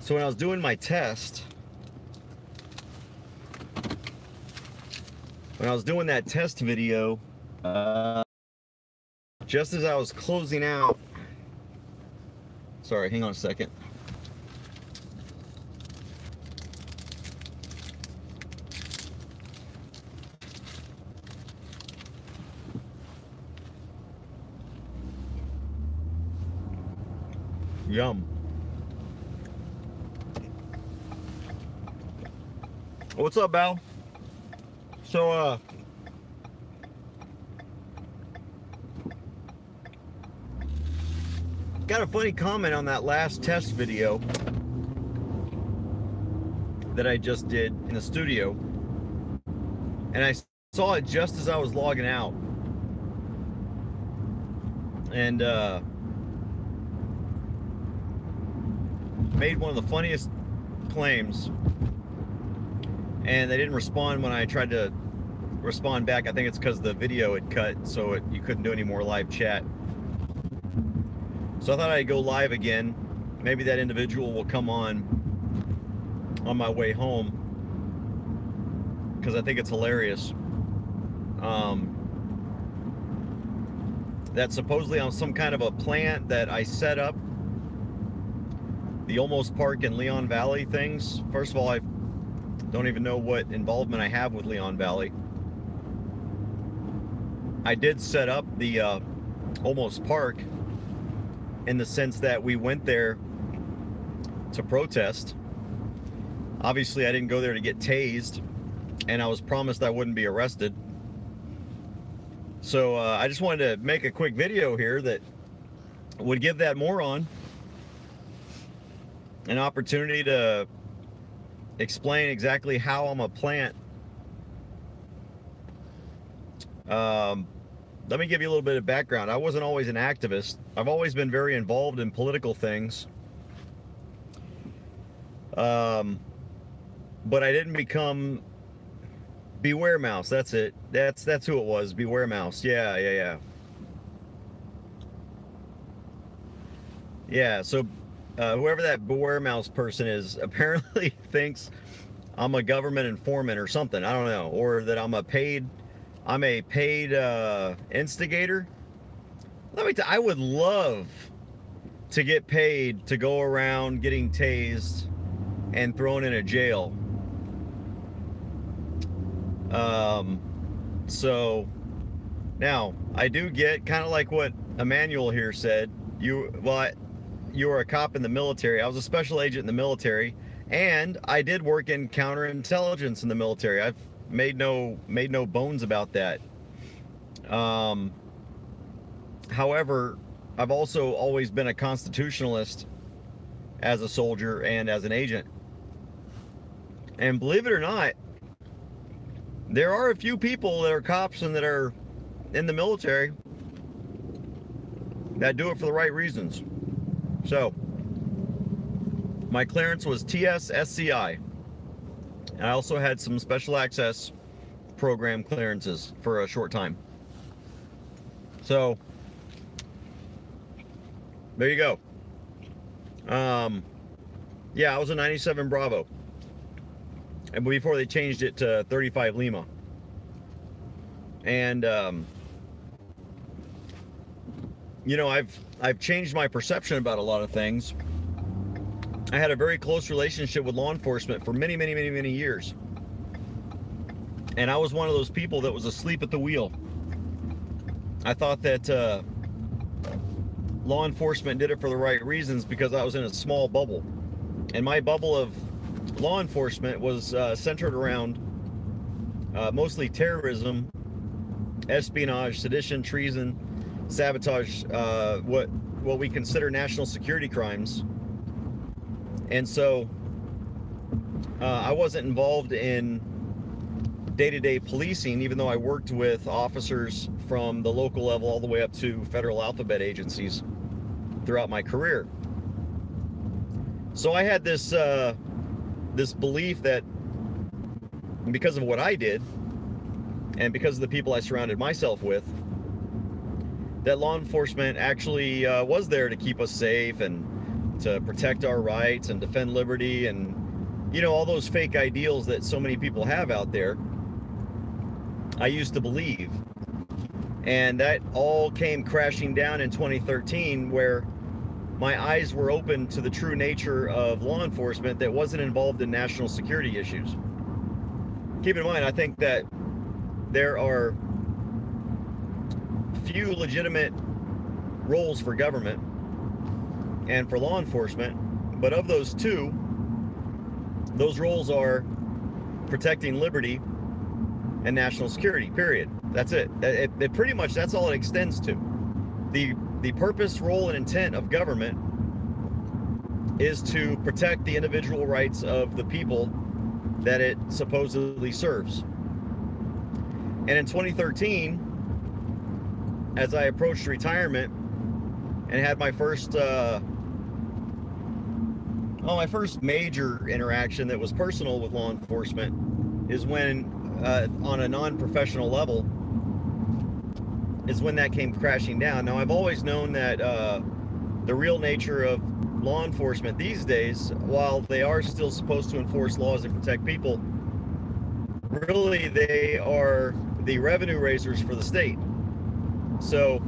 So when I was doing my test, when I was doing that test video, just as I was closing out, sorry, hang on a second. Yum. What's up, Val? So, got a funny comment on that last test video that I just did in the studio, and I saw it just as I was logging out, and made one of the funniest claims, and they didn't respond when I tried to respond back. I think it's because the video had cut, so you couldn't do any more live chat. So I thought I'd go live again. Maybe that individual will come on my way home, because I think it's hilarious. That supposedly on some kind of a plant that I set up, the Almost Park in Leon Valley things. First of all, I don't even know what involvement I have with Leon Valley. I did set up the Almost Park in the sense that we went there to protest. Obviously, I didn't go there to get tased, and I was promised I wouldn't be arrested. So I just wanted to make a quick video here that would give that moron an opportunity to explain exactly how I'm a plant. Let me give you a little bit of background. I wasn't always an activist. I've always been very involved in political things. But I didn't become Beware Mouse. That's it. That's who it was. Beware Mouse. Yeah. Yeah, so whoever that Beware Mouse person is apparently thinks I'm a government informant or something. I don't know. Or that I'm a paid instigator. Let me tell you, I would love to get paid to go around getting tased and thrown in a jail. So now I do get, kind of like what Emmanuel here said, you were a cop in the military. I was a special agent in the military, and I did work in counterintelligence in the military. I've made no bones about that. However, I've also always been a constitutionalist as a soldier and as an agent. And believe it or not, there are a few people that are cops and that are in the military that do it for the right reasons. So, my clearance was TS-SCI. I also had some special access program clearances for a short time. So, there you go. Yeah, I was a 97 Bravo. And before they changed it to 35 Lima. And, you know, I've changed my perception about a lot of things. I had a very close relationship with law enforcement for many years. And I was one of those people that was asleep at the wheel. I thought that law enforcement did it for the right reasons because I was in a small bubble. And my bubble of law enforcement was centered around mostly terrorism, espionage, sedition, treason, sabotage, what we consider national security crimes. And so I wasn't involved in day-to-day policing, even though I worked with officers from the local level all the way up to federal alphabet agencies throughout my career. So I had this this belief that because of what I did and because of the people I surrounded myself with, that law enforcement actually was there to keep us safe and to protect our rights and defend liberty and, you know, all those fake ideals that so many people have out there. I used to believe. And that all came crashing down in 2013, where my eyes were open to the true nature of law enforcement that wasn't involved in national security issues. Keep in mind, I think that there are few legitimate roles for government and for law enforcement, but of those two, those roles are protecting liberty and national security, period. That's it. It pretty much, that's all it extends to. The purpose, role, and intent of government is to protect the individual rights of the people that it supposedly serves. And in 2013, as I approached retirement and had my first my first major interaction that was personal with law enforcement is when, on a non-professional level, is when that came crashing down. Now, I've always known that the real nature of law enforcement these days, while they are still supposed to enforce laws and protect people, really they are the revenue raisers for the state. So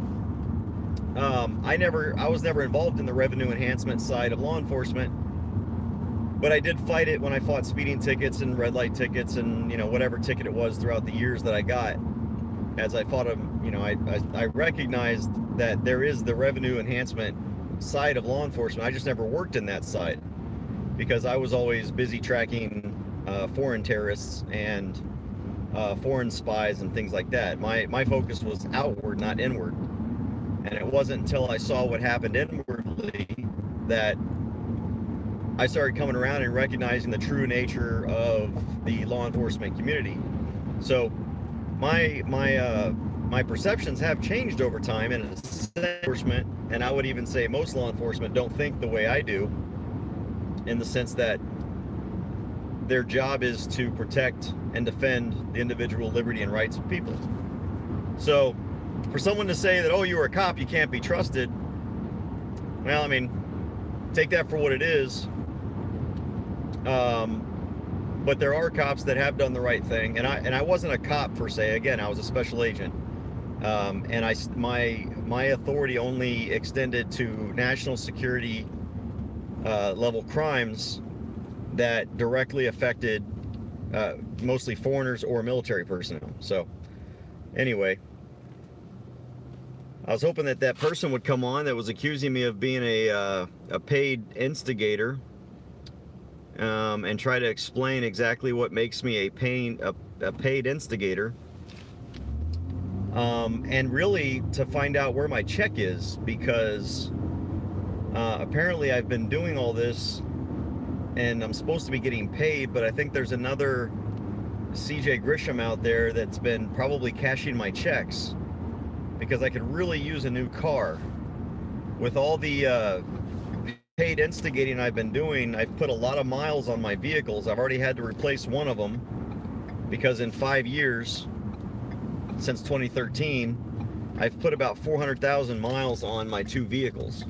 I was never involved in the revenue enhancement side of law enforcement, but I did fight it when I fought speeding tickets and red light tickets and, you know, whatever ticket it was throughout the years that I got. As I fought them, you know, I recognized that there is the revenue enhancement side of law enforcement. I just never worked in that side because I was always busy tracking foreign terrorists and foreign spies and things like that. My focus was outward, not inward. And it wasn't until I saw what happened inwardly that I started coming around and recognizing the true nature of the law enforcement community. So my perceptions have changed over time, and enforcement, and I would even say most law enforcement don't think the way I do, in the sense that their job is to protect and defend the individual liberty and rights of people. So for someone to say that, oh, you're a cop, you can't be trusted, well, I mean, take that for what it is. But there are cops that have done the right thing, and I wasn't a cop per se. Again, I was a special agent, and my authority only extended to national security level crimes that directly affected mostly foreigners or military personnel. So anyway, I was hoping that that person would come on that was accusing me of being a paid instigator, and try to explain exactly what makes me a paid instigator, and really to find out where my check is, because apparently I've been doing all this and I'm supposed to be getting paid, but I think there's another CJ Grisham out there that's been probably cashing my checks, because I could really use a new car. With all the paid instigating I've been doing, I've put a lot of miles on my vehicles. I've already had to replace one of them, because in 5 years, since 2013, I've put about 400,000 miles on my two vehicles.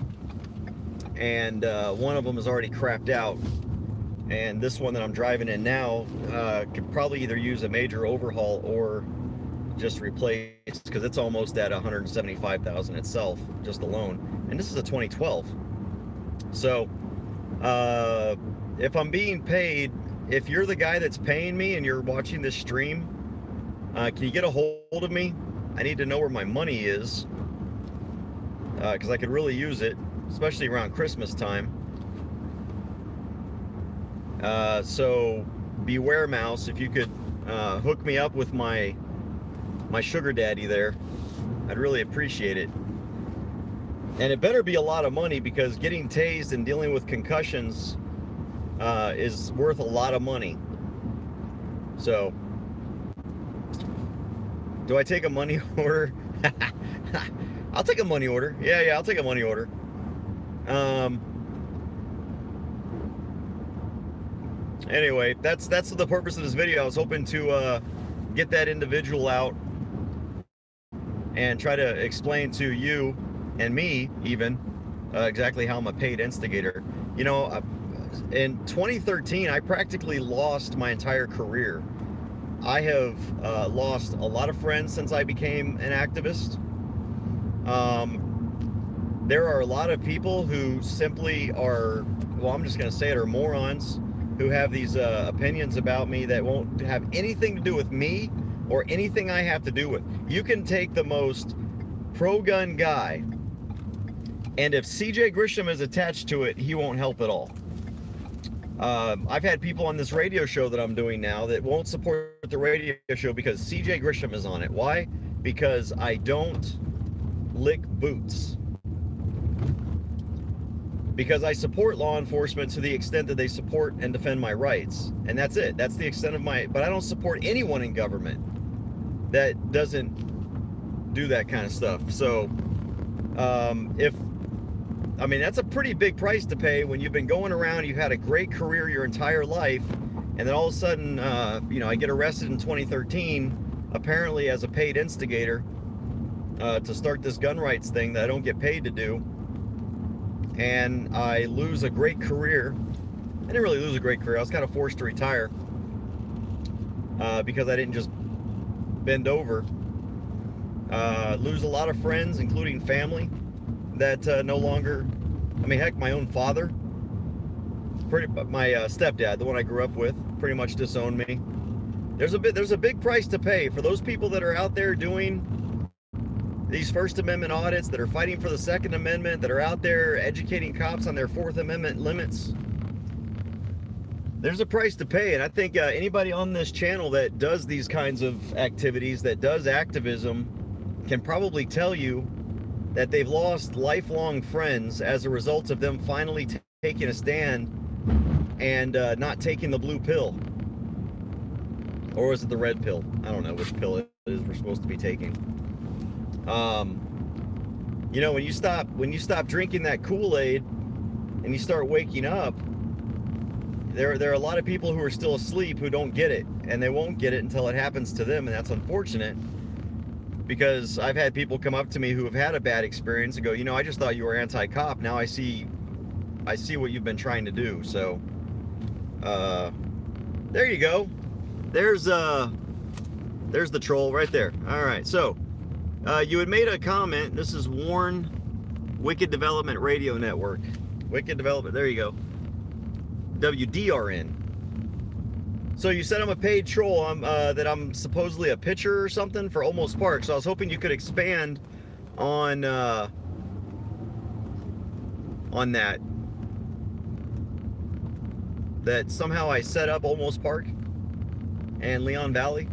And one of them is already crapped out. And this one that I'm driving in now could probably either use a major overhaul or just replaced, because it's almost at 175,000 itself, just alone. And this is a 2012. So if I'm being paid, if you're the guy that's paying me and you're watching this stream, can you get a hold of me? I need to know where my money is, because I could really use it, especially around Christmas time. So beware, Mouse, if you could hook me up with my sugar daddy there, I'd really appreciate it. And it better be a lot of money, because getting tased and dealing with concussions is worth a lot of money. So, do I take a money order? I'll take a money order. Yeah, I'll take a money order. Anyway, that's the purpose of this video. I was hoping to get that individual out and try to explain to you and me even exactly how I'm a paid instigator. You know, in 2013, I practically lost my entire career. I have lost a lot of friends since I became an activist. There are a lot of people who simply are, well, I'm just going to say it, are morons who have these opinions about me that won't have anything to do with me or anything I have to do with. You can take the most pro-gun guy, and if CJ Grisham is attached to it, he won't help at all. I've had people on this radio show that I'm doing now that won't support the radio show because CJ Grisham is on it. Why? Because I don't lick boots. Because I support law enforcement to the extent that they support and defend my rights. And that's it. That's the extent of my... But I don't support anyone in government that doesn't do that kind of stuff. So, I mean, that's a pretty big price to pay when you've been going around, you've had a great career your entire life, and then all of a sudden, you know, I get arrested in 2013, apparently as a paid instigator, to start this gun rights thing that I don't get paid to do. And I lose a great career. I didn't really lose a great career. I was kind of forced to retire because I didn't just bend over. Lose a lot of friends, including family, that no longer, I mean, heck, my own father, my stepdad, the one I grew up with, pretty much disowned me. There's a big price to pay for those people that are out there doing these First Amendment audits, that are fighting for the Second Amendment, that are out there educating cops on their Fourth Amendment limits. There's a price to pay, and I think anybody on this channel that does these kinds of activities, that does activism, can probably tell you that they've lost lifelong friends as a result of them finally taking a stand and not taking the blue pill. Or was it the red pill? I don't know which pill it is we're supposed to be taking. You know, when you stop drinking that Kool-Aid and you start waking up, there are a lot of people who are still asleep who don't get it, and they won't get it until it happens to them, and that's unfortunate, because I've had people come up to me who have had a bad experience and go, you know, I just thought you were anti-cop. Now I see what you've been trying to do. So there you go. There's the troll right there. All right, so you had made a comment. This is Warren Wicked Development Radio Network. Wicked Development, there you go. WDRN. So you said I'm a paid troll, that I'm supposedly a pitcher or something for Almost Park. So I was hoping you could expand on that. That somehow I set up Almost Park and Leon Valley.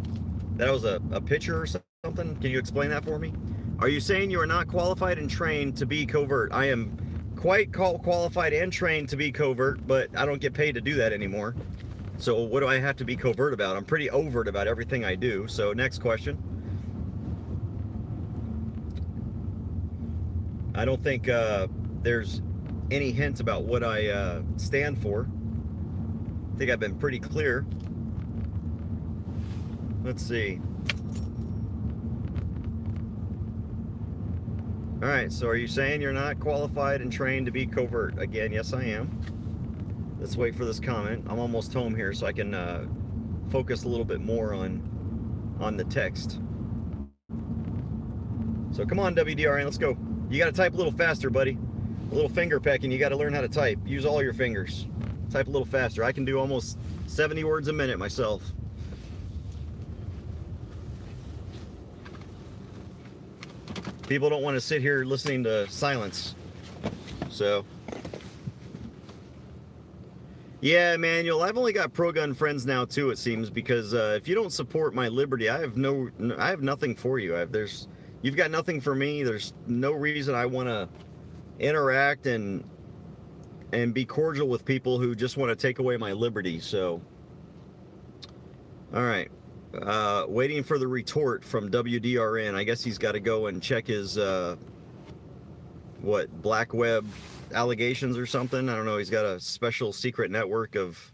That I was a pitcher or something. Can you explain that for me? Are you saying you are not qualified and trained to be covert? I am quite qualified and trained to be covert, but I don't get paid to do that anymore. So what do I have to be covert about? I'm pretty overt about everything I do. So next question. I don't think there's any hint about what I stand for. I think I've been pretty clear. Let's see. All right, so are you saying you're not qualified and trained to be covert? Again, yes, I am. Let's wait for this comment. I'm almost home here, so I can focus a little bit more on the text. So come on, WDRN, let's go. You got to type a little faster, buddy. A little finger pecking. You got to learn how to type. Use all your fingers. Type a little faster. I can do almost 70 words a minute myself. People don't want to sit here listening to silence. So, yeah, Manuel, I've only got pro-gun friends now too, it seems, because if you don't support my liberty, I have nothing for you. You've got nothing for me. There's no reason I want to interact and be cordial with people who just want to take away my liberty. So, all right. Waiting for the retort from WDRN. I guess he's got to go and check his, black web allegations or something. I don't know. He's got a special secret network of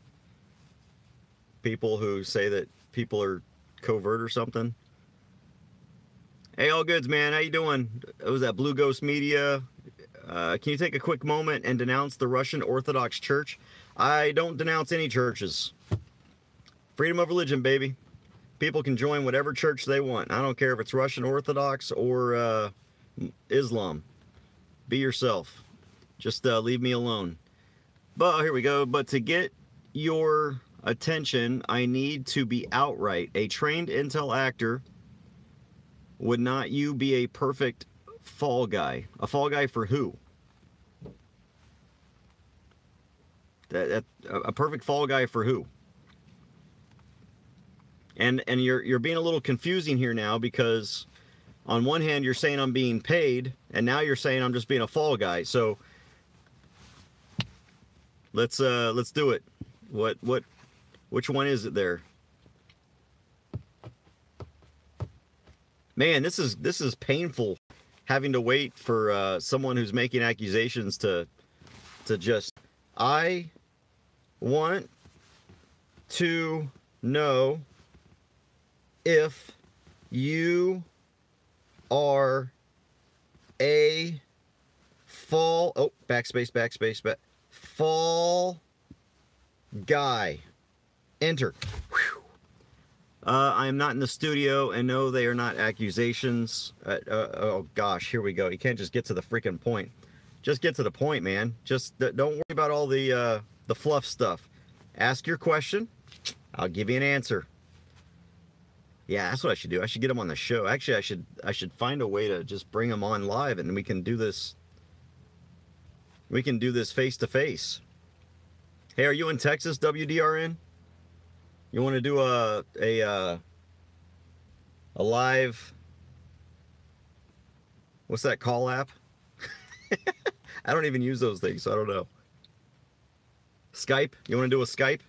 people who say that people are covert or something. Hey, all goods, man. How you doing? It was that Blue Ghost Media. can you take a quick moment and denounce the Russian Orthodox Church? I don't denounce any churches. Freedom of religion, baby. People can join whatever church they want. I don't care if it's Russian Orthodox or Islam. Be yourself. Just leave me alone. But here we go. But to get your attention, I need to be outright. A trained intel actor. Would not you be a perfect fall guy? A fall guy for who? A perfect fall guy for who? And you're being a little confusing here now, because on one hand you're saying I'm being paid, and now you're saying I'm just being a fall guy. So let's do it. Which one is it there? Man, this is painful, having to wait for someone who's making accusations to just, I want to know if you are a fall guy. Enter. Whew. I am not in the studio, and no, they are not accusations. Oh gosh, here we go. You can't just get to the freaking point. Just get to the point, man. Just don't worry about all the fluff stuff. Ask your question. I'll give you an answer. Yeah, that's what I should do. I should get them on the show. Actually, I should find a way to just bring them on live, and we can do this. We can do this face to face. Hey, are you in Texas, WDRN? You want to do a live? What's that call app? I don't even use those things, so I don't know. Skype? You want to do a Skype?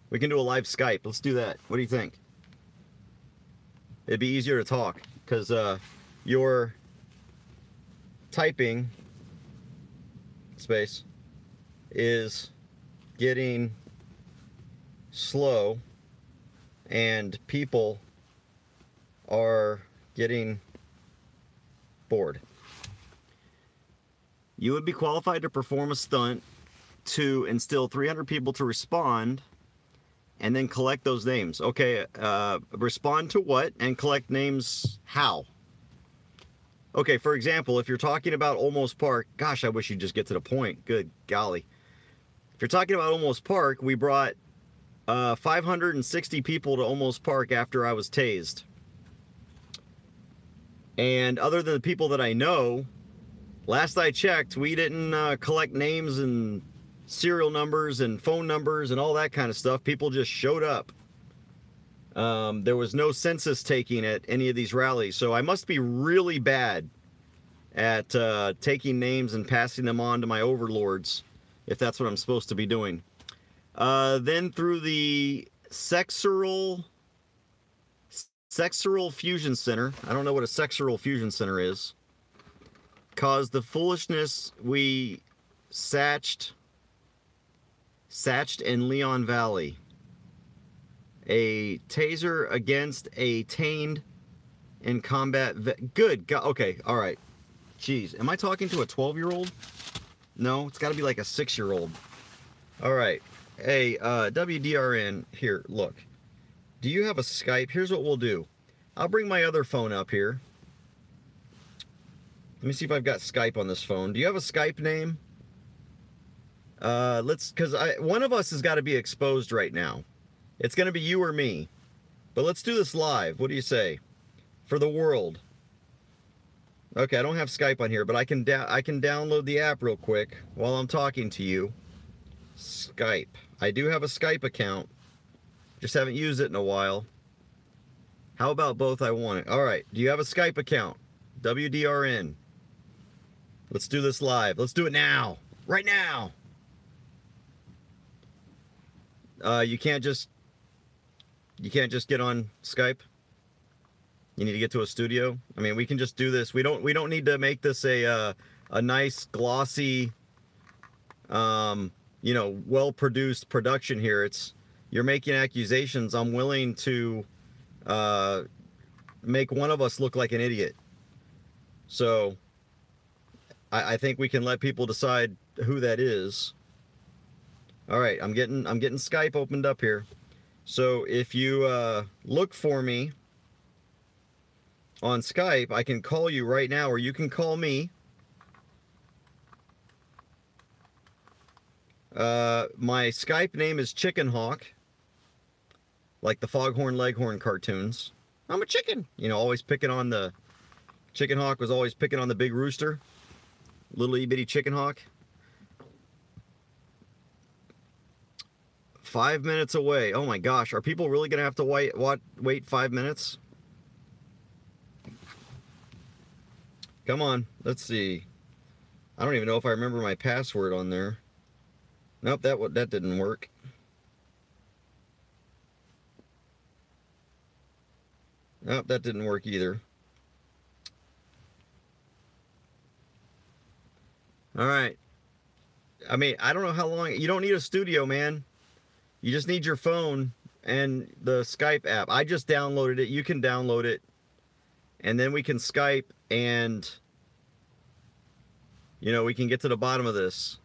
We can do a live Skype. Let's do that. What do you think? It'd be easier to talk, because your typing space is getting slow, and people are getting bored. You would be qualified to perform a stunt to instill 300 people to respond, and then collect those names. Okay, respond to what and collect names how? Okay, for example, if you're talking about Olmos Park, gosh, I wish you'd just get to the point. Good golly. If you're talking about Olmos Park, we brought 560 people to Olmos Park after I was tased. And other than the people that I know, last I checked, we didn't collect names and serial numbers and phone numbers and all that kind of stuff. People just showed up. There was no census taking at any of these rallies, so I must be really bad at taking names and passing them on to my overlords, if that's what I'm supposed to be doing. Then through the Sexural Fusion Center, I don't know what a Sexual Fusion Center is, caused the foolishness we satched in Leon Valley. A taser against a tained in combat good God. Okay, all right. Jeez, am I talking to a 12-year-old? No, it's got to be like a 6-year-old. All right. Hey, WDRN, here, look. Do you have a Skype? Here's what we'll do. I'll bring my other phone up here. Let me see if I've got Skype on this phone. Do you have a Skype name? Because one of us has got to be exposed right now. It's going to be you or me. But let's do this live. What do you say? For the world. Okay, I don't have Skype on here, but I can download the app real quick while I'm talking to you. Skype. I do have a Skype account. Just haven't used it in a while. How about both? I want it. All right. Do you have a Skype account? WDRN. Let's do this live. Let's do it now. Right now. You can't just get on Skype. You need to get to a studio. I mean, we can just do this. We don't need to make this a nice glossy, well-produced production here. You're making accusations. I'm willing to make one of us look like an idiot. So I think we can let people decide who that is. All right, I'm getting Skype opened up here. So if you look for me on Skype, I can call you right now, or you can call me. My Skype name is Chicken Hawk, like the Foghorn Leghorn cartoons. I'm a chicken, you know, always picking on the Chicken Hawk was always picking on the big rooster, little itty bitty Chicken Hawk. 5 minutes away. Oh my gosh, are people really gonna have to wait 5 minutes? Come on, let's see. I don't even know if I remember my password on there. Nope, that didn't work. Nope, that didn't work either. All right. I mean, I don't know how long. You don't need a studio, man. You just need your phone and the Skype app. I just downloaded it. You can download it. And then we can Skype and, you know, we can get to the bottom of this.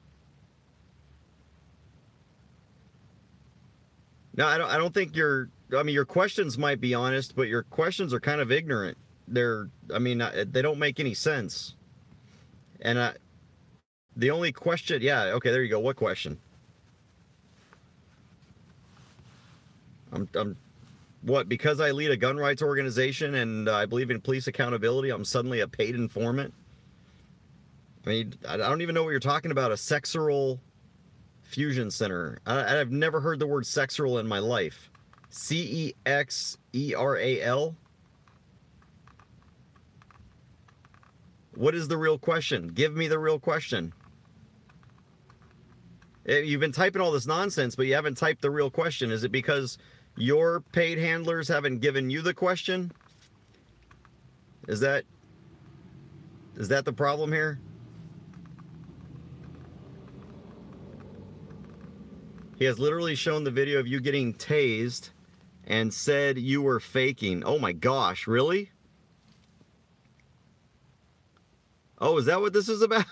No, I don't think I mean, your questions might be honest, but your questions are kind of ignorant. I mean, they don't make any sense. And the only question, yeah, okay, there you go. What question? What, because I lead a gun rights organization and I believe in police accountability, I'm suddenly a paid informant? I mean, I don't even know what you're talking about, a sexual fusion center. I've never heard the word sexual in my life. Sexeral? What is the real question? Give me the real question. You've been typing all this nonsense, but you haven't typed the real question. Is it because your paid handlers haven't given you the question? Is that the problem here? He has literally shown the video of you getting tased and said you were faking. Oh my gosh, really? Oh, is that what this is about?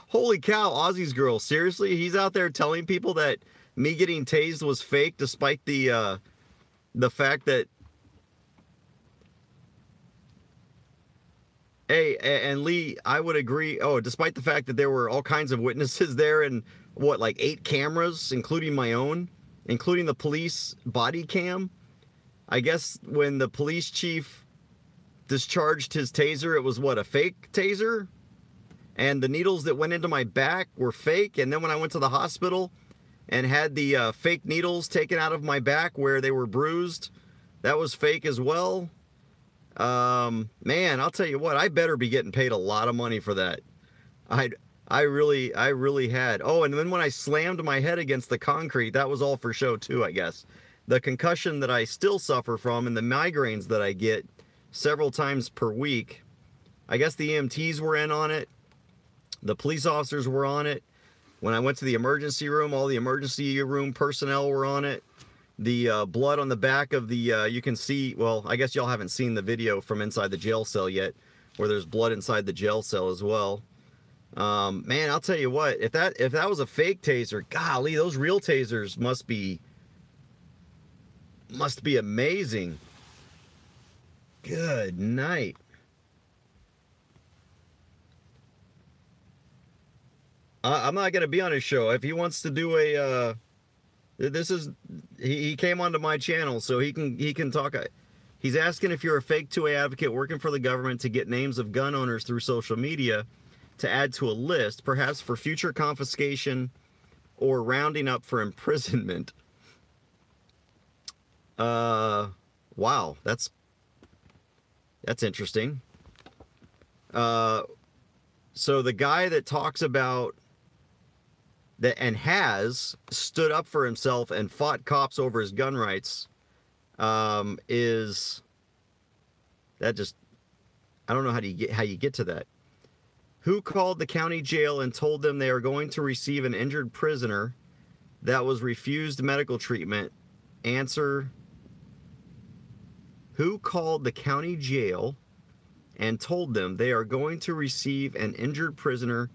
Holy cow, Aussie's girl. Seriously? He's out there telling people that me getting tased was fake despite the fact that... Hey, and Lee, I would agree. Oh, despite the fact that there were all kinds of witnesses there and what, like 8 cameras, including my own, including the police body cam. I guess when the police chief discharged his taser, it was what, a fake taser? And the needles that went into my back were fake. And then when I went to the hospital and had the fake needles taken out of my back where they were bruised, that was fake as well. Man, I'll tell you what, I better be getting paid a lot of money for that. I really had. Oh, and then when I slammed my head against the concrete, that was all for show too, I guess. The concussion that I still suffer from and the migraines that I get several times per week, I guess the EMTs were in on it. The police officers were on it. When I went to the emergency room, all the emergency room personnel were on it. The blood on the back of the, you can see, well, I guess y'all haven't seen the video from inside the jail cell yet, where there's blood inside the jail cell as well. Man, I'll tell you what, if that was a fake taser, golly, those real tasers must be amazing. Good night. I'm not going to be on his show. If he wants to do a, he came onto my channel, so he can talk. He's asking if you're a fake 2A advocate working for the government to get names of gun owners through social media to add to a list, perhaps for future confiscation or rounding up for imprisonment. Wow, that's interesting. So the guy that talks about that and has stood up for himself and fought cops over his gun rights, is that just, I don't know how you get to that. Who called the county jail and told them they are going to receive an injured prisoner that was refused medical treatment? Answer: who called the county jail and told them they are going to receive an injured prisoner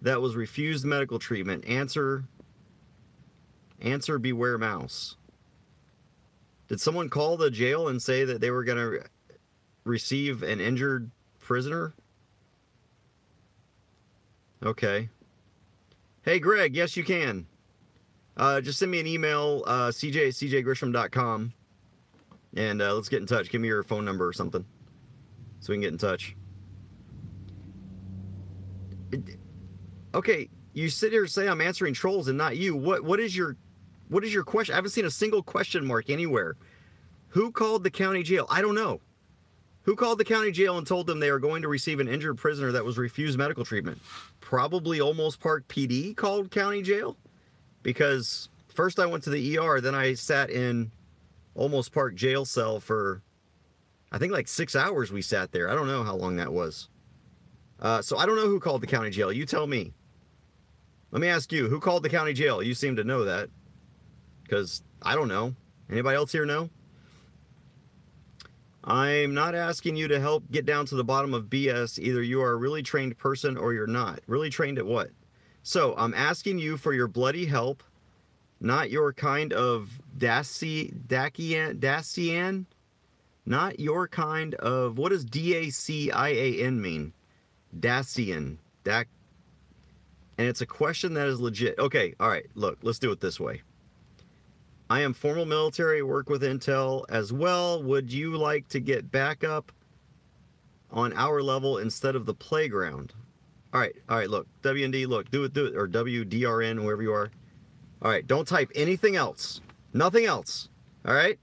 that was refused medical treatment. Answer, beware mouse. Did someone call the jail and say that they were going to receive an injured prisoner? Okay. Hey, Greg, yes, you can. Just send me an email, cj@cjgrisham.com, and let's get in touch. Give me your phone number or something so we can get in touch. Okay, you sit here and say I'm answering trolls and not you. What is your question? I haven't seen a single question mark anywhere. Who called the county jail? I don't know. Who called the county jail and told them they are going to receive an injured prisoner that was refused medical treatment? Probably Olmos Park PD called county jail, because first I went to the ER, then I sat in Olmos Park jail cell for, I think, like 6 hours we sat there. I don't know how long that was. So I don't know who called the county jail. You tell me. Let me ask you, who called the county jail? You seem to know that, because I don't know. Anybody else here know? I'm not asking you to help get down to the bottom of BS. Either you are a really trained person or you're not. Really trained at what? So I'm asking you for your bloody help, not your kind of Dacian? Not your kind of, what does DACIAN mean? Dacian. And it's a question that is legit. Okay, all right, look, let's do it this way. I am formal military, work with Intel as well. Would you like to get backup on our level instead of the playground? All right, look, WND, look, do it, or WDRN, whoever you are. All right, don't type anything else. Nothing else, all right?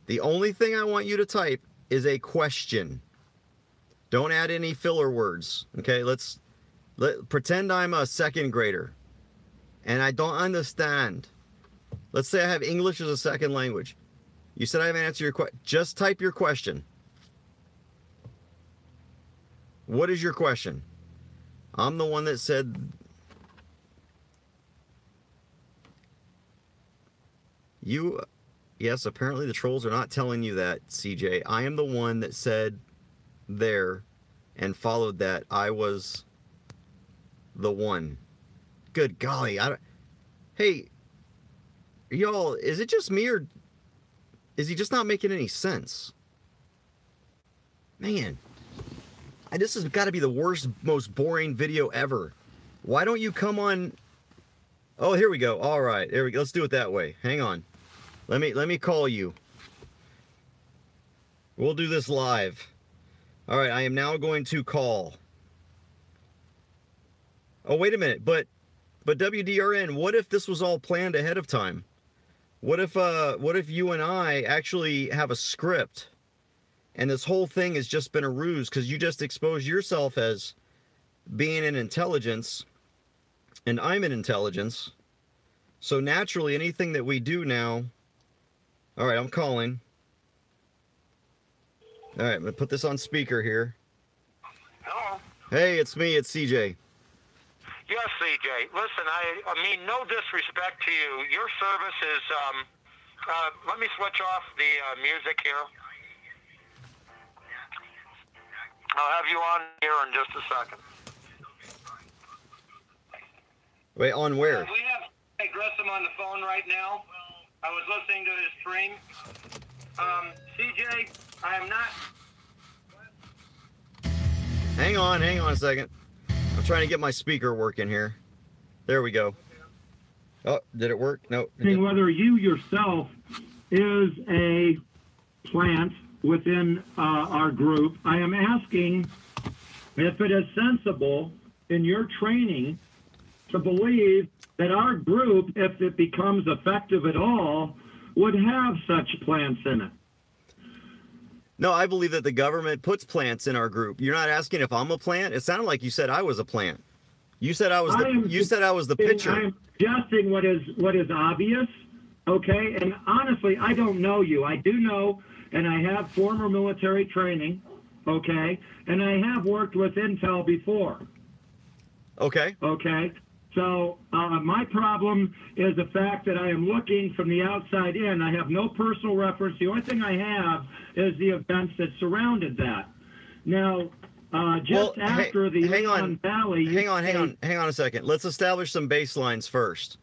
The only thing I want you to type is a question. Don't add any filler words, okay? Pretend I'm a second grader and I don't understand. Let's say I have English as a second language. You said I haven't answered your question. Just type your question. What is your question? I'm the one that said... Yes, apparently the trolls are not telling you that, CJ. I am the one that said there and followed that. I was the one. Good golly. Hey... Y'all, is it just me, or is he just not making any sense? Man, this has got to be the worst, most boring video ever. Why don't you come on? Oh, here we go. All right, there we go. Let's do it that way. Hang on. Let me call you. We'll do this live. All right, I am now going to call. Oh, wait a minute, but WDRN, what if this was all planned ahead of time? What if you and I actually have a script and this whole thing has just been a ruse because you just exposed yourself as being in intelligence and I'm in intelligence. So naturally anything that we do now... All right, I'm calling. All right, I'm going to put this on speaker here. Hello? Hey, it's me, it's CJ. Yes, CJ. Listen, I mean no disrespect to you. Your service is, let me switch off the music here. I'll have you on here in just a second. Wait, on where? We have Grissom on the phone right now. I was listening to his stream. CJ, I am not... Hang on a second. I'm trying to get my speaker working here. There we go. Oh, did it work? No. Whether you yourself is a plant within our group, I am asking if it is sensible in your training to believe that our group, if it becomes effective at all, would have such plants in it. No, I believe that the government puts plants in our group. You're not asking if I'm a plant? It sounded like you said I was a plant. You said I was the pitcher. I'm suggesting what is obvious, okay? And honestly, I don't know you. I do know, and I have former military training, okay? And I have worked with Intel before. Okay. Okay. So my problem is the fact that I am looking from the outside in. I have no personal reference. The only thing I have is the events that surrounded that. Now, just after the Leon Valley... Hang on a second. Let's establish some baselines first.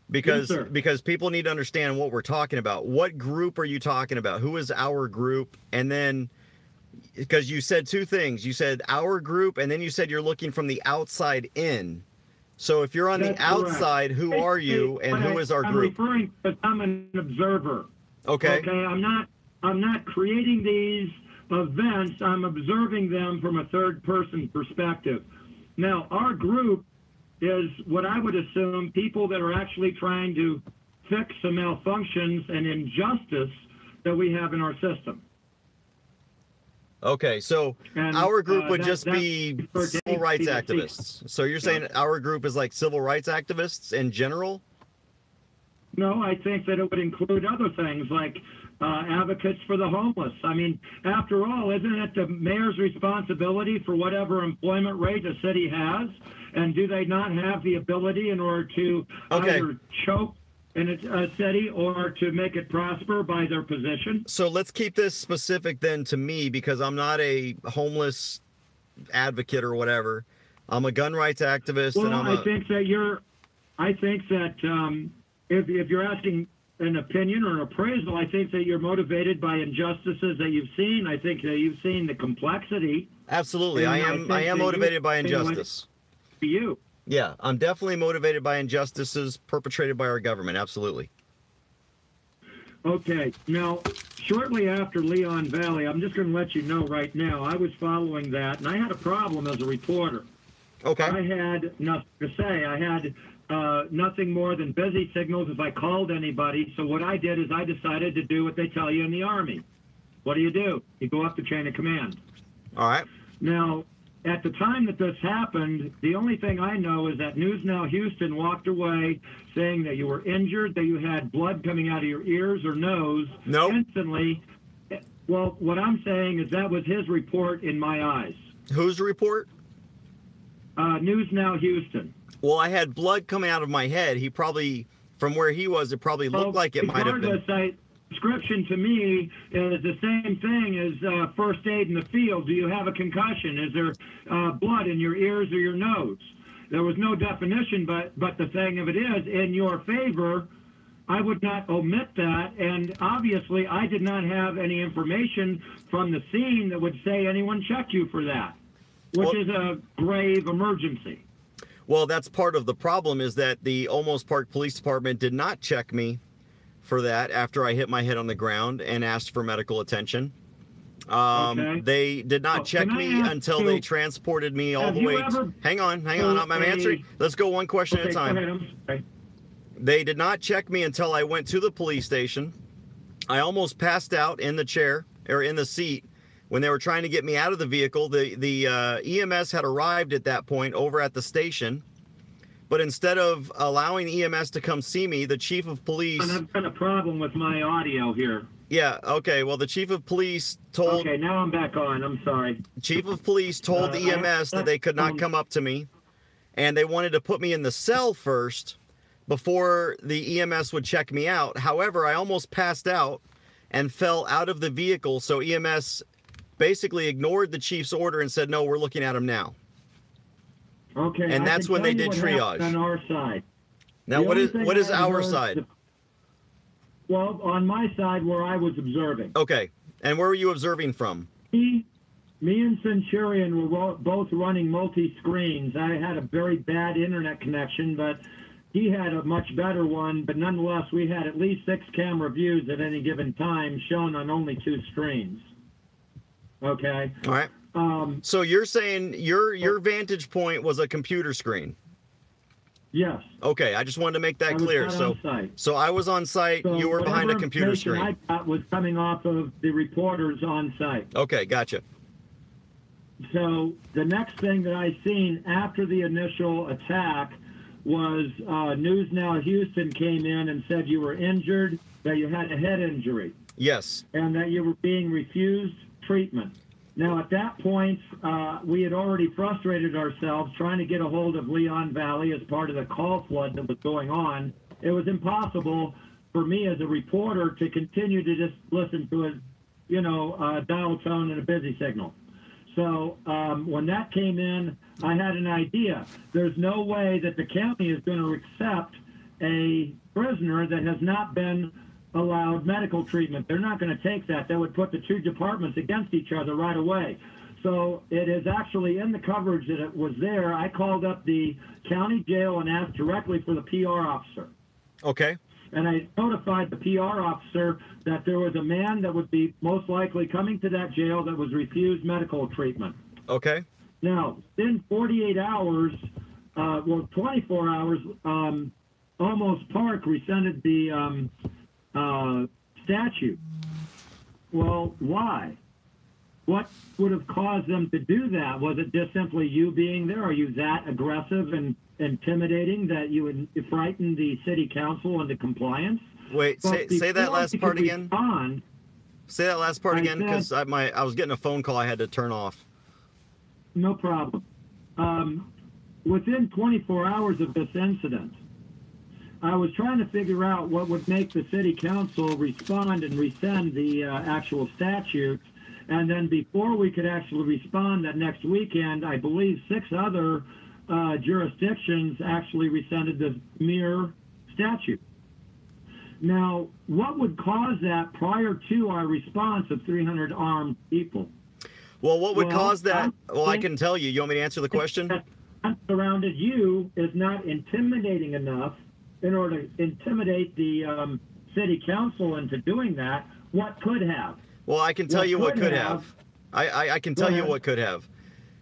Because people need to understand what we're talking about. What group are you talking about? Who is our group? And then, because you said two things. You said our group, and then you said you're looking from the outside in. So if you're on the outside, who are you, and who is our group? I'm referring to, I'm an observer. Okay. Okay, I'm not creating these events. I'm observing them from a third-person perspective. Now, our group is what I would assume people that are actually trying to fix the malfunctions and injustice that we have in our system. Okay, so our group would just be civil rights activists. So you're saying our group is like civil rights activists in general? No, I think that it would include other things like advocates for the homeless. I mean, after all, isn't it the mayor's responsibility for whatever employment rate a city has? And do they not have the ability in order to either choke in a city or to make it prosper by their position? So let's keep this specific then to me, because I'm not a homeless advocate or whatever. I'm a gun rights activist. Well, and I think that if you're asking an opinion or an appraisal, I think that you're motivated by injustices that you've seen. I think that you've seen the complexity. Absolutely. I am motivated by injustice. You. Yeah, I'm definitely motivated by injustices perpetrated by our government. Absolutely. Okay. Now, shortly after Leon Valley, I'm just going to let you know right now, I was following that, and I had a problem as a reporter. Okay. I had nothing to say. I had nothing more than busy signals if I called anybody. So what I did is I decided to do what they tell you in the Army. What do? You go up the chain of command. All right. Now, at the time that this happened, the only thing I know is that News Now Houston walked away saying that you were injured, that you had blood coming out of your ears or nose. Nope. Instantly. Well, what I'm saying is that was his report in my eyes. Whose report? News Now Houston. Well, I had blood coming out of my head. He probably, from where he was, it probably looked like it might have been. Description to me is the same thing as first aid in the field. Do you have a concussion? Is there blood in your ears or your nose? There was no definition, but the thing of it is, in your favor, I would not omit that. And obviously, I did not have any information from the scene that would say anyone checked you for that, which is a grave emergency. Well, that's part of the problem, is that the Olmos Park Police Department did not check me for that after I hit my head on the ground and asked for medical attention. They did not check me until they transported me all the way. Hang on, I'm answering. Let's go one question at a time. They did not check me until I went to the police station. I almost passed out in the chair, or in the seat, when they were trying to get me out of the vehicle. The EMS had arrived at that point over at the station. But instead of allowing EMS to come see me, the chief of police... And I've got a problem with my audio here. Yeah, okay. Well, the chief of police told... Okay, now I'm back on. I'm sorry. Chief of police told EMS that they could not come up to me. And they wanted to put me in the cell first before the EMS would check me out. However, I almost passed out and fell out of the vehicle. So EMS basically ignored the chief's order and said, no, we're looking at him now. Okay, and that's when they did triage. On our side. Now, what is our side? Well, on my side, where I was observing. Okay, and where were you observing from? Me and Centurion were both running multi-screens. I had a very bad internet connection, but he had a much better one. But nonetheless, we had at least 6 camera views at any given time, shown on only 2 screens. Okay. All right. So you're saying your vantage point was a computer screen? Yes. Okay, I just wanted to make that clear. So I was on site, so you were behind a computer screen. I got was coming off of the reporters on site. Okay, gotcha. So the next thing that I seen after the initial attack was News Now Houston came in and said you were injured, that you had a head injury. Yes. And that you were being refused treatment. Now, at that point, we had already frustrated ourselves trying to get a hold of Leon Valley as part of the call flood that was going on. It was impossible for me as a reporter to continue to just listen to a dial tone and a busy signal. So when that came in, I had an idea. There's no way that the county is going to accept a prisoner that has not been allowed medical treatment. They're not going to take that. That would put the two departments against each other right away. So it is actually in the coverage that it was there. I called up the county jail and asked directly for the PR officer. Okay. And I notified the PR officer that there was a man that would be most likely coming to that jail that was refused medical treatment. Okay. Now, in 48 hours, 24 hours, Almost Park rescinded the statute. Well, why? What would have caused them to do that? Was it just simply you being there? Are you that aggressive and intimidating that you would frighten the city council into compliance? Wait, say that last part again. Say that last part again, because I was getting a phone call I had to turn off. No problem. Within 24 hours of this incident, I was trying to figure out what would make the city council respond and rescind the actual statute. And then before we could actually respond that next weekend, I believe 6 other jurisdictions actually rescinded the mere statute. Now, what would cause that prior to our response of 300 armed people? Well, what would cause that? Well, I can tell you. You want me to answer the question? That surrounded you is not intimidating enough in order to intimidate the city council into doing that. What could have? Well, I can tell you what could have. I can tell you what could have.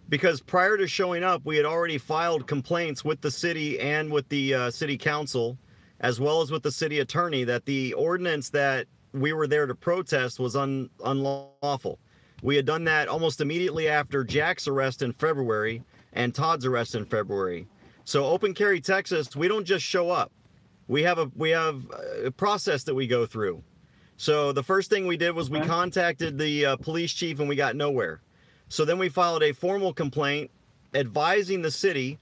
Because prior to showing up, we had already filed complaints with the city and with the city council, as well as with the city attorney, that the ordinance that we were there to protest was unlawful. We had done that almost immediately after Jack's arrest in February and Todd's arrest in February. So Open Carry, Texas, we don't just show up. We have a process that we go through. So the first thing we did was we contacted the police chief and we got nowhere. So then we filed a formal complaint advising the city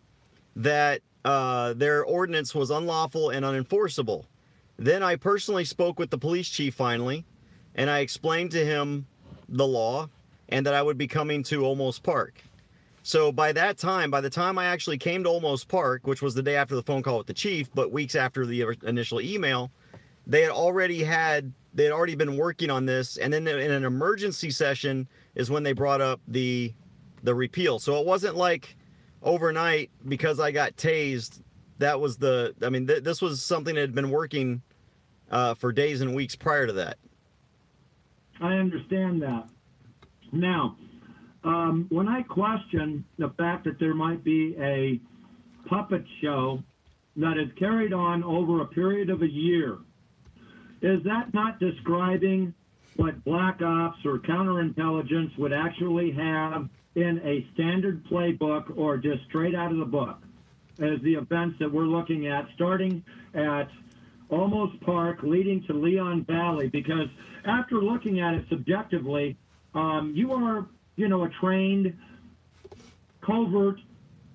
that their ordinance was unlawful and unenforceable. Then I personally spoke with the police chief finally, and I explained to him the law and that I would be coming to Olmos Park. So by the time I actually came to Olmos Park, which was the day after the phone call with the chief, but weeks after the initial email, they had already been working on this. And then in an emergency session is when they brought up the repeal. So it wasn't like overnight because I got tased. That was this was something that had been working for days and weeks prior to that. I understand that. Now, when I question the fact that there might be a puppet show that is carried on over a period of a year, is that not describing what Black Ops or counterintelligence would actually have in a standard playbook or just straight out of the book as the events that we're looking at, starting at Olmos Park, leading to Leon Valley? Because after looking at it subjectively, you are, a trained covert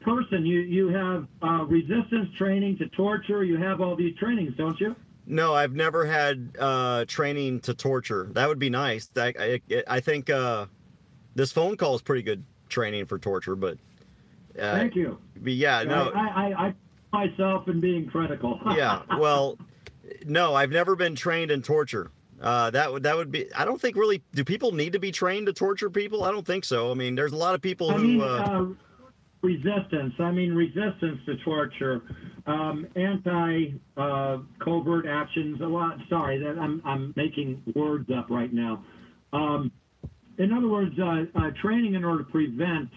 person. You have resistance training to torture. You have all these trainings, don't you? No, I've never had training to torture. That would be nice. I think this phone call is pretty good training for torture, but thank you. Yeah, no. I myself in being critical. Yeah, well, no, I've never been trained in torture. That would be. I don't think really. Do people need to be trained to torture people? I don't think so. I mean, there's a lot of people who. Resistance. I mean, resistance to torture, anti-covert actions. A lot. Sorry, that I'm making words up right now. In other words, training in order to prevent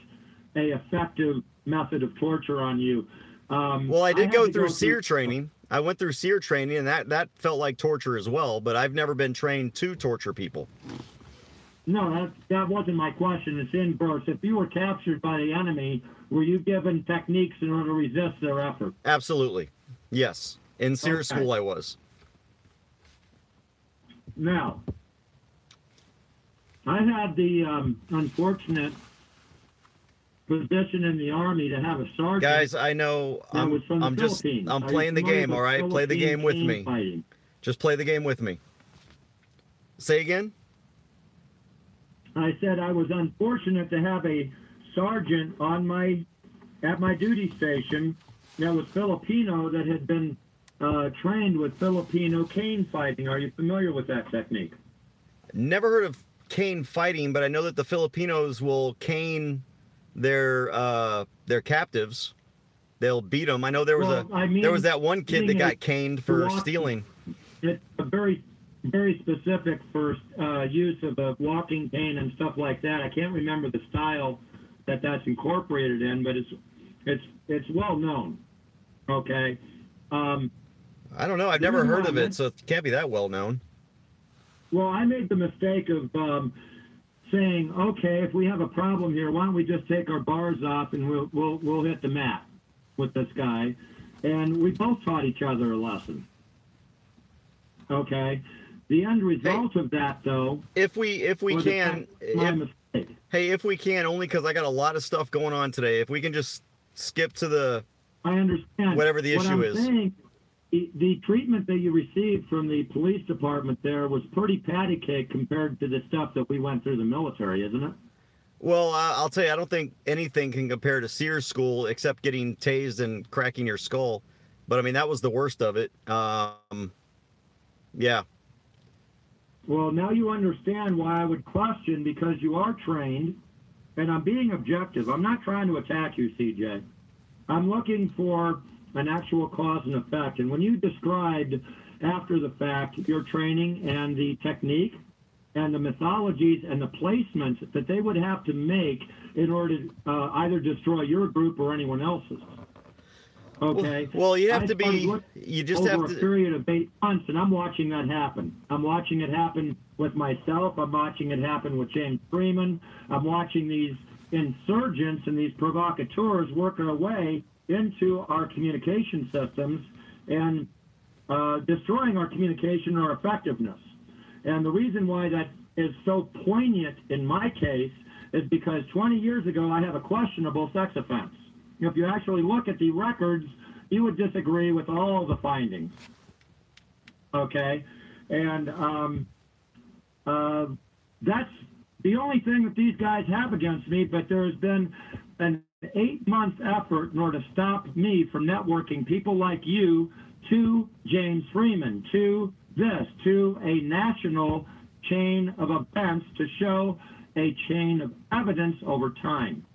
a effective method of torture on you. Well, I did go through SEER training. I went through SEER training, and that felt like torture as well. But I've never been trained to torture people. No, that wasn't my question. It's inverse. If you were captured by the enemy, were you given techniques in order to resist their effort? Absolutely. Yes. In SEER school, I was. Now, I had the unfortunate position in the Army to have a sergeant. Guys, I know. I'm playing the game, all right? Play the game with me. Fighting. Just play the game with me. Say again? I said I was unfortunate to have a sergeant at my duty station that was Filipino that had been trained with Filipino cane fighting. Are you familiar with that technique? Never heard of cane fighting, but I know that the Filipinos will cane their captives. They'll beat them. I know there was there was that one kid that got caned for stealing. It's a very, very specific for use of a walking cane and stuff like that. I can't remember the style that's incorporated in, but it's well known. Okay. I don't know. I've never heard of it, so it can't be that well known. Well, I made the mistake of saying, okay, if we have a problem here, why don't we just take our bars off and we'll hit the mat with this guy, and we both taught each other a lesson. Okay. The end result of that, though, if we can, if we can, only because I got a lot of stuff going on today. If we can just skip to the, I understand whatever the issue is. Saying, the treatment that you received from the police department there was pretty patty cake compared to the stuff that we went through the military, isn't it? Well, I'll tell you, I don't think anything can compare to Sears School except getting tased and cracking your skull. But I mean, that was the worst of it. Yeah. Well, now you understand why I would question, because you are trained, and I'm being objective. I'm not trying to attack you, CJ. I'm looking for an actual cause and effect. And when you described after the fact your training and the technique and the mythologies and the placements that they would have to make in order to either destroy your group or anyone else's. Okay. Well, you have to be. You just have to. Over a period of 8 months, and I'm watching that happen. I'm watching it happen with myself. I'm watching it happen with James Freeman. I'm watching these insurgents and these provocateurs work their way into our communication systems and destroying our communication or effectiveness. And the reason why that is so poignant in my case is because 20 years ago I have a questionable sex offense. If you actually look at the records, you would disagree with all the findings. Okay? And that's the only thing that these guys have against me, but there has been an 8-month effort in order to stop me from networking people like you to James Freeman, to a national chain of events to show a chain of evidence over time.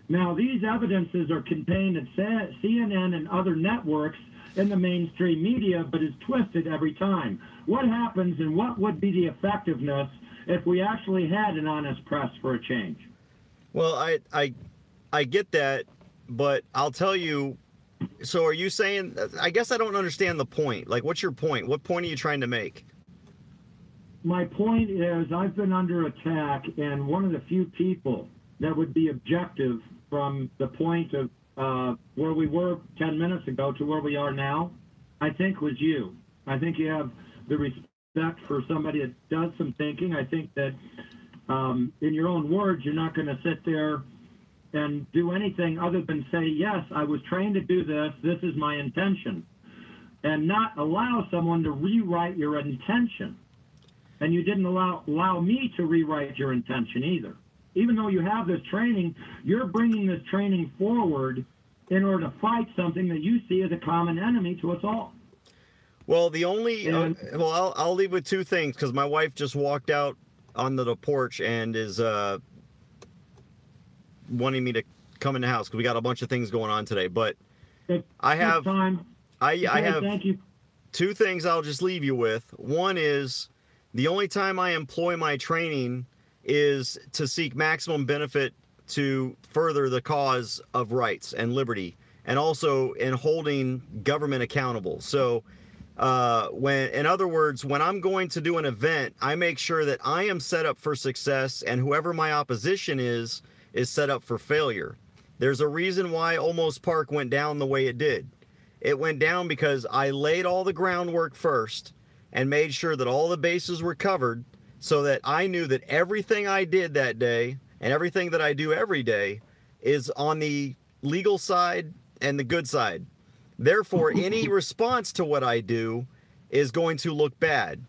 Now, these evidences are contained at CNN and other networks in the mainstream media, but is twisted every time. What happens and what would be the effectiveness if we actually had an honest press for a change? Well, I get that, but I'll tell you, so are you saying, I guess I don't understand the point. Like, what's your point? What point are you trying to make? My point is I've been under attack, and one of the few people that would be objective from the point of where we were 10 minutes ago to where we are now, I think was you. I think you have the respect for somebody that does some thinking. I think that in your own words, you're not going to sit there and do anything other than say, yes, I was trained to do this, this is my intention, and not allow someone to rewrite your intention. And you didn't allow me to rewrite your intention either. Even though you have this training, you're bringing this training forward in order to fight something that you see as a common enemy to us all. Well, the only, I'll leave with two things, because my wife just walked out on the porch and is wanting me to come in the house because we got a bunch of things going on today. But I have Thank you. Two things I'll just leave you with. One is the only time I employ my training is to seek maximum benefit to further the cause of rights and liberty, and also in holding government accountable. So in other words, when I'm going to do an event, I make sure that I am set up for success, and whoever my opposition is set up for failure. There's a reason why Olmos Park went down the way it did. It went down because I laid all the groundwork first and made sure that all the bases were covered, so that I knew that everything I did that day and everything that I do every day is on the legal side and the good side. Therefore, any response to what I do is going to look bad.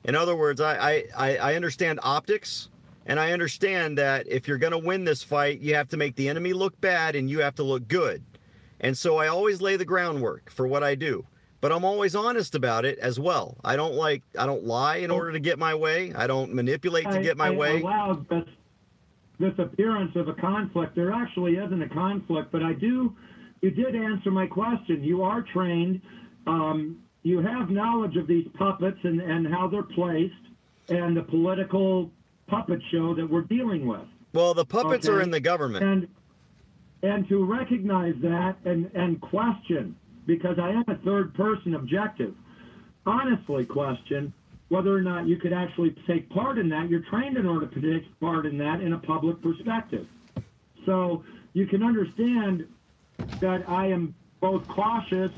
In other words, I understand optics, And I understand that if you're going to win this fight, you have to make the enemy look bad and you have to look good. And so I always lay the groundwork for what I do. But I'm always honest about it as well. I don't lie in order to get my way. I don't manipulate to get my way. I allowed this appearance of a conflict. There actually isn't a conflict, but you did answer my question. You are trained. You have knowledge of these puppets and how they're placed and the political puppet show that we're dealing with. Well, the puppets are in the government. And to recognize that and question, because I am a third person objective, honestly question whether or not you could actually take part in that. You're trained in order to take part in that in a public perspective. So you can understand that I am both cautious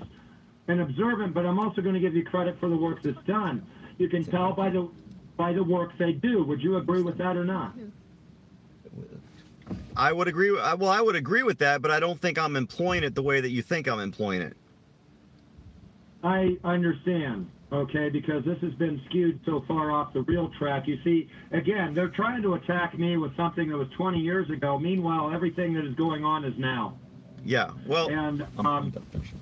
and observant, but I'm also going to give you credit for the work that's done. You can tell by the work they do. Would you agree with that or not? I would agree. Well, I would agree with that, but I don't think I'm employing it the way that you think I'm employing it. I understand, okay, because this has been skewed so far off the real track. You see, again, they're trying to attack me with something that was 20 years ago. Meanwhile, everything that is going on is now. Yeah, well... And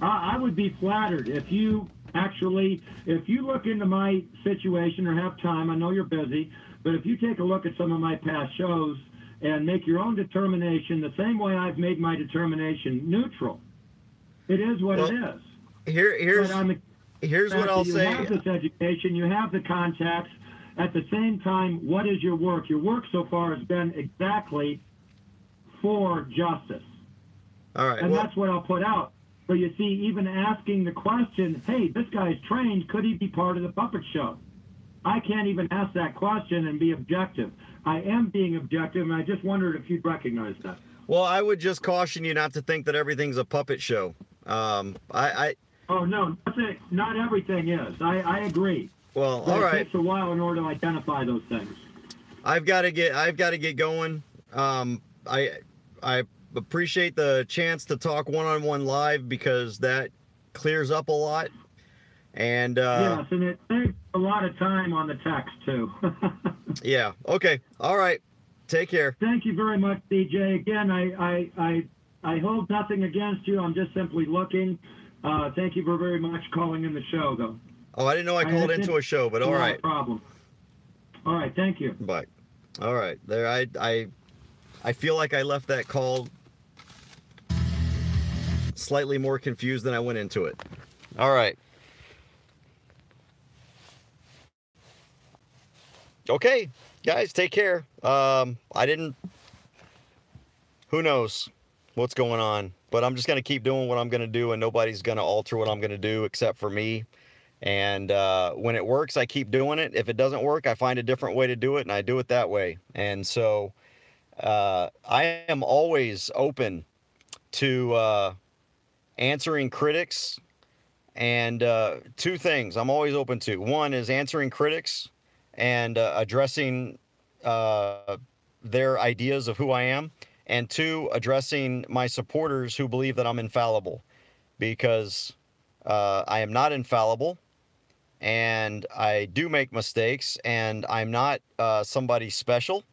I would be flattered if you look into my situation or have time, I know you're busy, but if you take a look at some of my past shows and make your own determination the same way I've made my determination neutral, it is what it is. Here's what I'll say. You have this education, you have the contacts. At the same time, what is your work? Your work so far has been exactly for justice. All right. And that's what I'll put out. But you see, even asking the question, hey, this guy's trained, could he be part of the puppet show? I can't even ask that question and be objective. I am being objective, and I just wondered if you'd recognize that. Well, I would just caution you not to think that everything's a puppet show. Oh, no, not everything is. I agree. Well, but all right. It takes a while in order to identify those things. I've got to get going. I appreciate the chance to talk one-on-one live because that clears up a lot. And yes, and it takes a lot of time on the text too. Yeah. Okay. All right. Take care. Thank you very much, DJ. Again, I hold nothing against you. I'm just simply looking. Thank you very much calling in the show, though. Oh, I didn't know I called into a show, but all right. No problem. All right. Thank you. Bye. All right. There. I feel like I left that call slightly more confused than I went into it. All right. Okay, guys, take care. Who knows what's going on, but I'm just going to keep doing what I'm going to do, and nobody's going to alter what I'm going to do except for me. And when it works, I keep doing it. If it doesn't work, I find a different way to do it, and I do it that way. And so I am always open to answering critics. And two things I'm always open to. One is answering critics and addressing their ideas of who I am, and two, addressing my supporters who believe that I'm infallible, because I am not infallible, and I do make mistakes, and I'm not somebody special.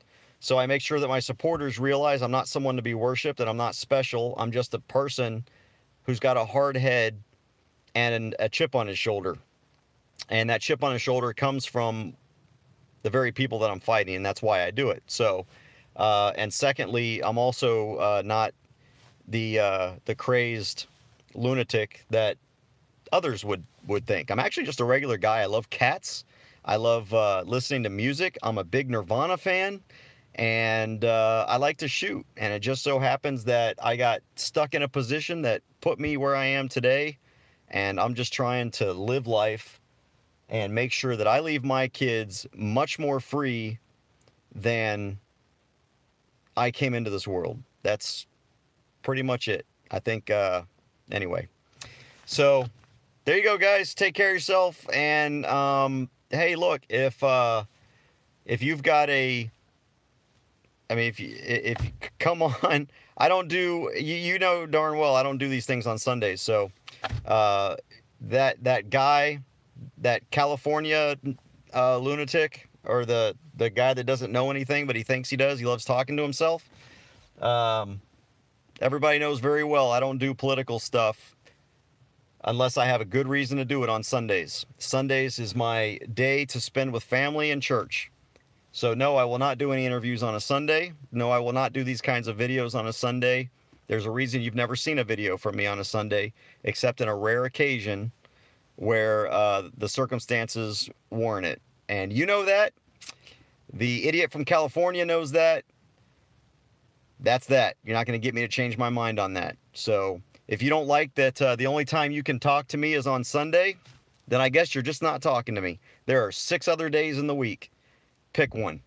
So I make sure that my supporters realize I'm not someone to be worshipped, and I'm not special. I'm just a person who's got a hard head and a chip on his shoulder. And that chip on his shoulder comes from the very people that I'm fighting, and that's why I do it. So, and secondly, I'm also not the crazed lunatic that others would think. I'm actually just a regular guy. I love cats. I love listening to music. I'm a big Nirvana fan, and I like to shoot. And it just so happens that I got stuck in a position that put me where I am today, and I'm just trying to live life and make sure that I leave my kids much more free than I came into this world. That's pretty much it, I think. Anyway, so there you go, guys. Take care of yourself. And hey, look, if you've got if you come on, I don't do, you know darn well I don't do these things on Sundays. So that guy, that California lunatic, or the the guy that doesn't know anything, but he thinks he does. He loves talking to himself. Everybody knows very well I don't do political stuff unless I have a good reason to do it on Sundays. Sundays is my day to spend with family and church. So no, I will not do any interviews on a Sunday. No, I will not do these kinds of videos on a Sunday. There's a reason you've never seen a video from me on a Sunday, except in a rare occasion where the circumstances warrant it. And you know that. The idiot from California knows that. That's that. You're not going to get me to change my mind on that. So if you don't like that the only time you can talk to me is on Sunday, then I guess you're just not talking to me. There are 6 other days in the week. Pick one.